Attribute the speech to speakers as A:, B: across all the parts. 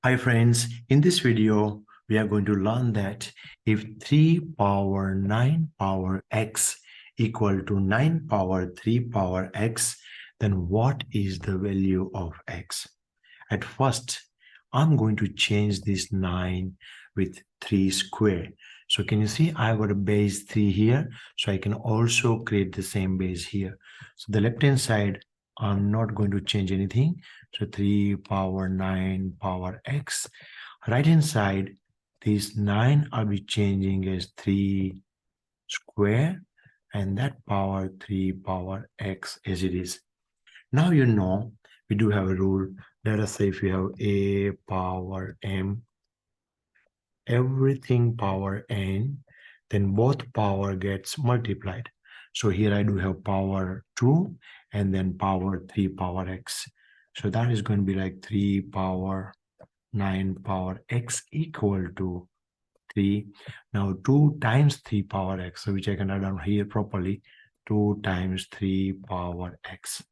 A: Hi friends, in this video, we are going to learn that if 3 power 9 power x equal to 9 power 3 power x, then what is the value of x? At first, I'm going to change this 9 with 3 square. So can you see I got a base 3 here, so I can also create the same base here. So the left hand side, I'm not going to change anything. So 3 power 9 power x. Right hand side, this 9 I'll be changing as 3 square and that power 3 power x as it is. Now you know we do have a rule. Let us say if we have a power m, everything power n, then both power gets multiplied. So here I do have power 2 and then power 3 power x. So that is going to be like 3 power 9 power x equal to 3. Now 2 times 3 power x, so which I can write down here properly, 2 times 3 power x.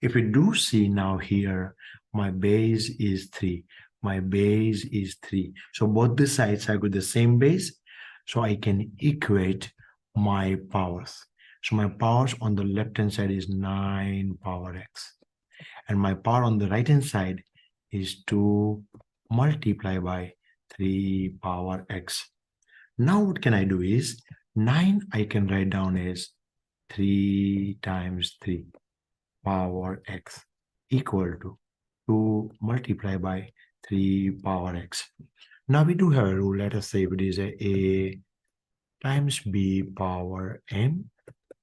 A: If we do see now here, my base is 3. My base is 3. So both the sides I got the same base. So I can equate my powers. So my powers on the left hand side is 9 power x. And my power on the right hand side is 2 multiplied by 3 power x. Now what can I do is 9 I can write down as 3 times 3 power x equal to 2 multiplied by 3 power x. Now we do have a rule. Let us say if it is a times b power m,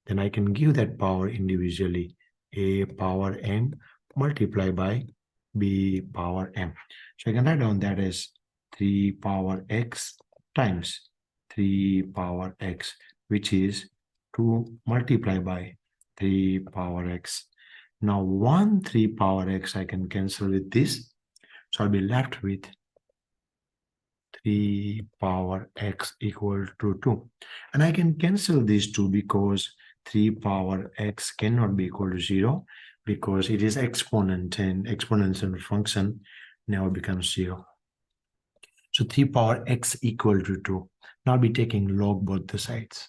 A: then I can give that power individually. A power m multiplied by b power m. So I can write down that as 3 power x times 3 power x, which is 2 multiplied by 3 power x. Now 1 3 power x I can cancel with this. So I'll be left with 3 power x equal to 2. And I can cancel these two because 3 power x cannot be equal to 0 because it is exponent and exponential function now becomes 0. So 3 power x equal to 2. Now I'll be taking log both the sides.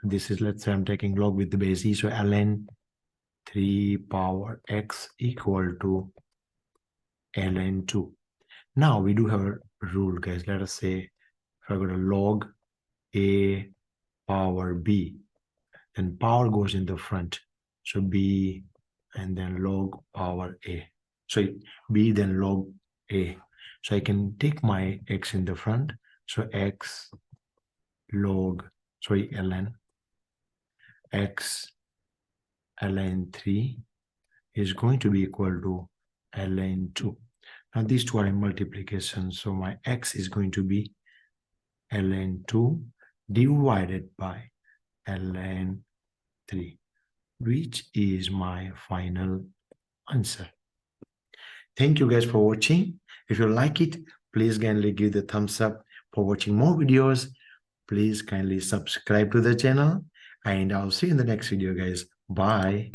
A: This is, let's say I'm taking log with the base e. So ln 3 power x equal to ln 2. Now we do have a rule, guys. Let us say if I got a log a power b, then power goes in the front. So b and then log power a. So b then log a. So I can take my x in the front. So x log, ln x ln 3 is going to be equal to ln 2. Now these two are in multiplication, so my x is going to be ln 2 divided by ln 3, which is my final answer. Thank you guys for watching. If you like it, please kindly give the thumbs up. For watching more videos, please kindly subscribe to the channel, and I'll see you in the next video, guys. Bye.